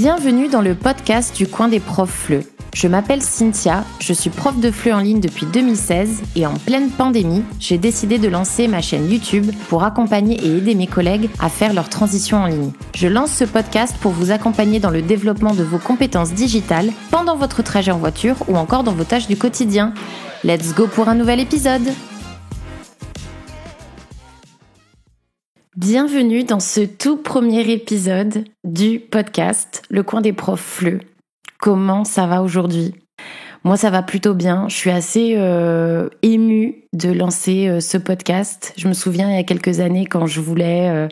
Bienvenue dans le podcast du coin des profs FLE. Je m'appelle Cynthia, je suis prof de FLE en ligne depuis 2016 et en pleine pandémie, j'ai décidé de lancer ma chaîne YouTube pour accompagner et aider mes collègues à faire leur transition en ligne. Je lance ce podcast pour vous accompagner dans le développement de vos compétences digitales pendant votre trajet en voiture ou encore dans vos tâches du quotidien. Let's go pour un nouvel épisode! Bienvenue dans ce tout premier épisode du podcast Le coin des profs FLE. Comment ça va aujourd'hui ? Moi, ça va plutôt bien. Je suis assez émue de lancer ce podcast. Je me souviens, il y a quelques années, quand je voulais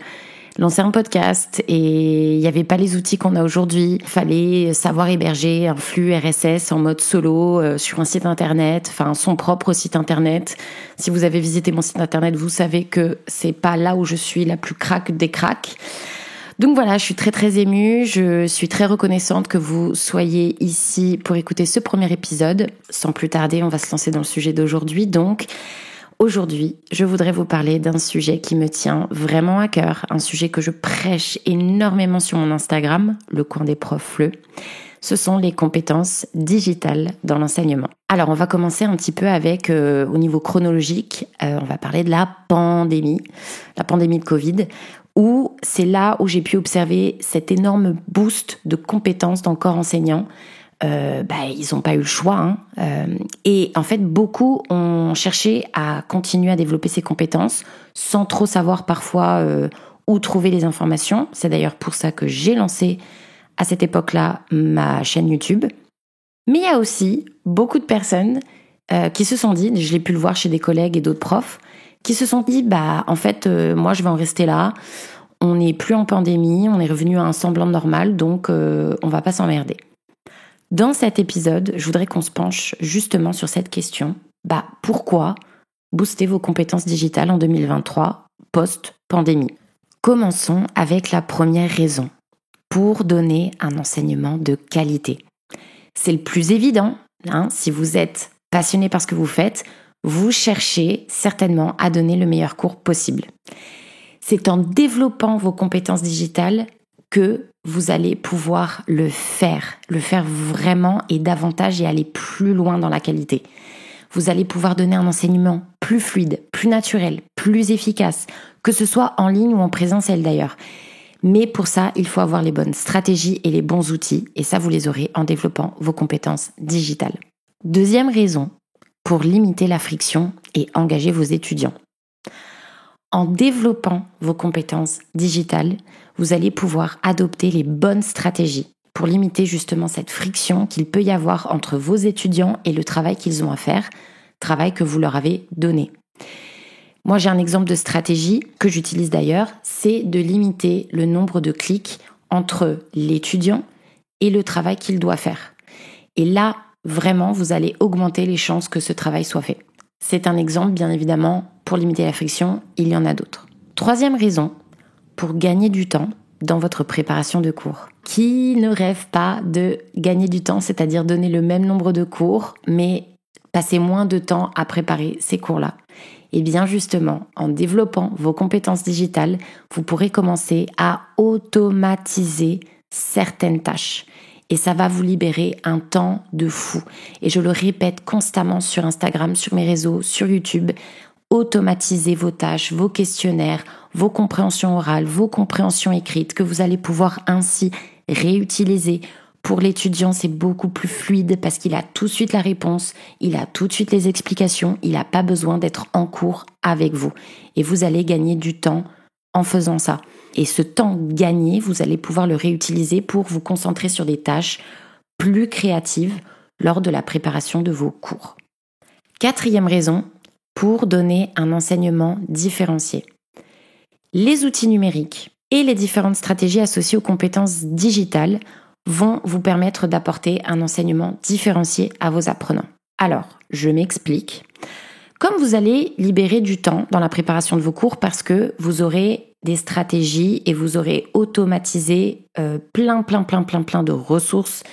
lancer un podcast et il n'y avait pas les outils qu'on a aujourd'hui. Il fallait savoir héberger un flux RSS en mode solo sur un site internet, enfin son propre site internet. Si vous avez visité mon site internet, vous savez que c'est pas là où je suis la plus craque des cracks. Donc voilà, je suis très très émue, je suis très reconnaissante que vous soyez ici pour écouter ce premier épisode. Sans plus tarder, on va se lancer dans le sujet d'aujourd'hui. Donc aujourd'hui, je voudrais vous parler d'un sujet qui me tient vraiment à cœur, un sujet que je prêche énormément sur mon Instagram, le coin des profs FLE. Ce sont les compétences digitales dans l'enseignement. Alors, on va commencer un petit peu avec, au niveau chronologique, on va parler de la pandémie de Covid, où c'est là où j'ai pu observer cet énorme boost de compétences dans le corps enseignant. Ils n'ont pas eu le choix. Et en fait, beaucoup ont cherché à continuer à développer ces compétences sans trop savoir parfois où trouver les informations. C'est d'ailleurs pour ça que j'ai lancé à cette époque-là ma chaîne YouTube. Mais il y a aussi beaucoup de personnes qui se sont dit, je l'ai pu le voir chez des collègues et d'autres profs, qui se sont dit, moi je vais en rester là, on n'est plus en pandémie, on est revenu à un semblant de normal, donc on va pas s'emmerder. Dans cet épisode, je voudrais qu'on se penche justement sur cette question. Pourquoi booster vos compétences digitales en 2023, post-pandémie ? Commençons avec la première raison. Pour donner un enseignement de qualité. C'est le plus évident. Si vous êtes passionné par ce que vous faites, vous cherchez certainement à donner le meilleur cours possible. C'est en développant vos compétences digitales que vous allez pouvoir le faire vraiment et davantage et aller plus loin dans la qualité. Vous allez pouvoir donner un enseignement plus fluide, plus naturel, plus efficace, que ce soit en ligne ou en présentiel d'ailleurs. Mais pour ça, il faut avoir les bonnes stratégies et les bons outils, et ça, vous les aurez en développant vos compétences digitales. Deuxième raison, pour limiter la friction et engager vos étudiants. En développant vos compétences digitales, vous allez pouvoir adopter les bonnes stratégies pour limiter justement cette friction qu'il peut y avoir entre vos étudiants et le travail qu'ils ont à faire, travail que vous leur avez donné. Moi, j'ai un exemple de stratégie que j'utilise d'ailleurs, c'est de limiter le nombre de clics entre l'étudiant et le travail qu'il doit faire. Et là, vraiment, vous allez augmenter les chances que ce travail soit fait. C'est un exemple, bien évidemment, pour limiter la friction, il y en a d'autres. Troisième raison, pour gagner du temps dans votre préparation de cours. Qui ne rêve pas de gagner du temps, c'est-à-dire donner le même nombre de cours, mais passer moins de temps à préparer ces cours-là ? Et bien justement, en développant vos compétences digitales, vous pourrez commencer à automatiser certaines tâches. Et ça va vous libérer un temps de fou. Et je le répète constamment sur Instagram, sur mes réseaux, sur YouTube. Automatisez vos tâches, vos questionnaires, vos compréhensions orales, vos compréhensions écrites que vous allez pouvoir ainsi réutiliser. Pour l'étudiant, c'est beaucoup plus fluide parce qu'il a tout de suite la réponse, il a tout de suite les explications, il n'a pas besoin d'être en cours avec vous. Et vous allez gagner du temps en faisant ça. Et ce temps gagné, vous allez pouvoir le réutiliser pour vous concentrer sur des tâches plus créatives lors de la préparation de vos cours. Quatrième raison, pour donner un enseignement différencié. Les outils numériques et les différentes stratégies associées aux compétences digitales vont vous permettre d'apporter un enseignement différencié à vos apprenants. Alors, je m'explique. Comme vous allez libérer du temps dans la préparation de vos cours parce que vous aurez des stratégies et vous aurez automatisé plein de ressources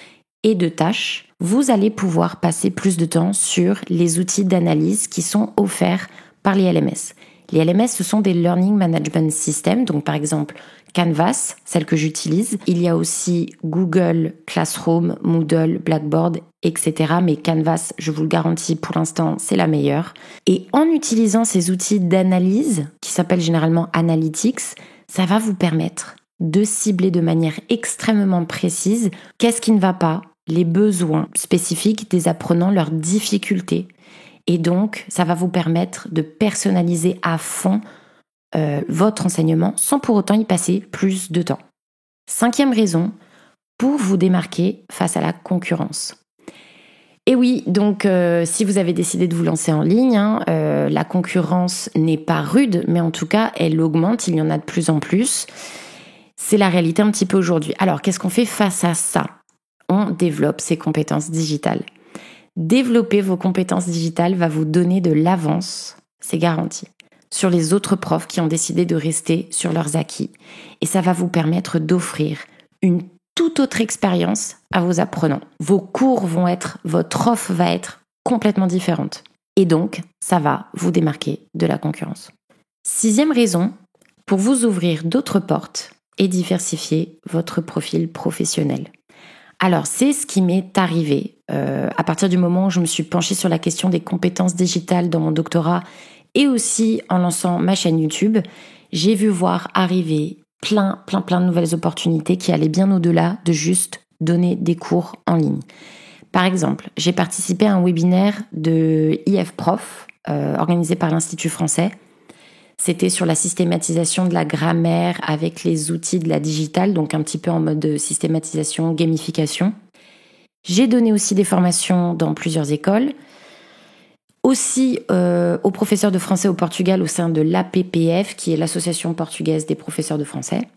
et de tâches, vous allez pouvoir passer plus de temps sur les outils d'analyse qui sont offerts par les LMS. Les LMS, ce sont des Learning Management Systems, donc par exemple Canvas, celle que j'utilise. Il y a aussi Google Classroom, Moodle, Blackboard, etc. Mais Canvas, je vous le garantis, pour l'instant, c'est la meilleure. Et en utilisant ces outils d'analyse, qui s'appellent généralement Analytics, ça va vous permettre de cibler de manière extrêmement précise qu'est-ce qui ne va pas, les besoins spécifiques des apprenants, leurs difficultés. Et donc, ça va vous permettre de personnaliser à fond votre enseignement sans pour autant y passer plus de temps. 5e raison, pour vous démarquer face à la concurrence. Et oui, donc si vous avez décidé de vous lancer en ligne, la concurrence n'est pas rude, mais en tout cas, elle augmente, il y en a de plus en plus. C'est la réalité un petit peu aujourd'hui. Alors, qu'est-ce qu'on fait face à ça ? On développe ses compétences digitales. Développer vos compétences digitales va vous donner de l'avance, c'est garanti, sur les autres profs qui ont décidé de rester sur leurs acquis. Et ça va vous permettre d'offrir une toute autre expérience à vos apprenants. Vos cours votre offre va être complètement différente. Et donc, ça va vous démarquer de la concurrence. 6e raison, pour vous ouvrir d'autres portes et diversifier votre profil professionnel. Alors, c'est ce qui m'est arrivé à partir du moment où je me suis penchée sur la question des compétences digitales dans mon doctorat et aussi en lançant ma chaîne YouTube. J'ai vu voir arriver plein de nouvelles opportunités qui allaient bien au-delà de juste donner des cours en ligne. Par exemple, j'ai participé à un webinaire de IF-Prof organisé par l'Institut français. C'était sur la systématisation de la grammaire avec les outils de la digitale, donc un petit peu en mode systématisation, gamification. J'ai donné aussi des formations dans plusieurs écoles, aussi aux professeurs de français au Portugal au sein de l'APPF, qui est l'Association portugaise des professeurs de français.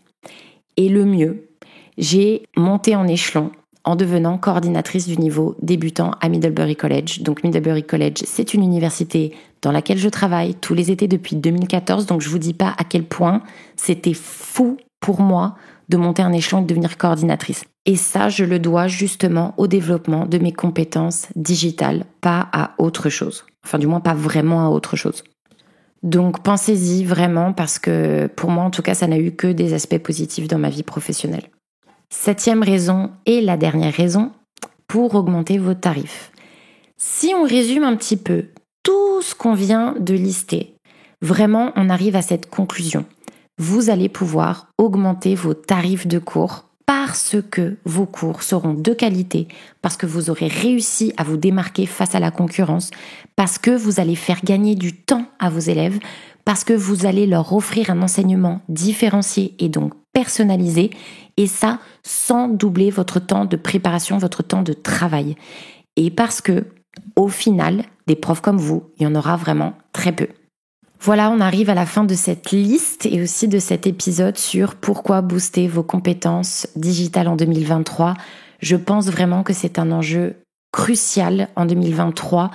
Et le mieux, j'ai monté en échelon en devenant coordinatrice du niveau débutant à Middlebury College. Donc Middlebury College, c'est une université dans laquelle je travaille tous les étés depuis 2014. Donc je vous dis pas à quel point c'était fou pour moi de monter un échelon et de devenir coordinatrice. Et ça, je le dois justement au développement de mes compétences digitales, pas à autre chose. Enfin, du moins, pas vraiment à autre chose. Donc, pensez-y vraiment parce que pour moi, en tout cas, ça n'a eu que des aspects positifs dans ma vie professionnelle. 7e raison et la dernière raison, pour augmenter vos tarifs. Si on résume un petit peu tout ce qu'on vient de lister, vraiment, on arrive à cette conclusion. Vous allez pouvoir augmenter vos tarifs de cours parce que vos cours seront de qualité, parce que vous aurez réussi à vous démarquer face à la concurrence, parce que vous allez faire gagner du temps à vos élèves, parce que vous allez leur offrir un enseignement différencié et donc personnalisé, et ça sans doubler votre temps de préparation, votre temps de travail. Et parce que, au final, des profs comme vous, il y en aura vraiment très peu. Voilà, on arrive à la fin de cette liste et aussi de cet épisode sur pourquoi booster vos compétences digitales en 2023. Je pense vraiment que c'est un enjeu crucial en 2023.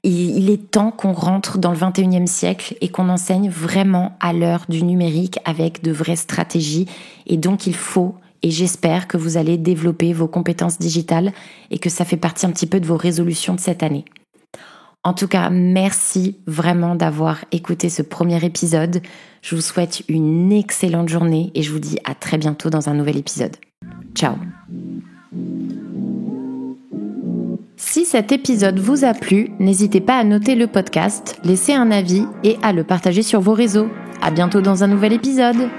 Il est temps qu'on rentre dans le 21e siècle et qu'on enseigne vraiment à l'heure du numérique avec de vraies stratégies. Et donc il faut, et j'espère que vous allez développer vos compétences digitales et que ça fait partie un petit peu de vos résolutions de cette année. En tout cas, merci vraiment d'avoir écouté ce premier épisode. Je vous souhaite une excellente journée et je vous dis à très bientôt dans un nouvel épisode. Ciao. Si cet épisode vous a plu, n'hésitez pas à noter le podcast, laisser un avis et à le partager sur vos réseaux. À bientôt dans un nouvel épisode.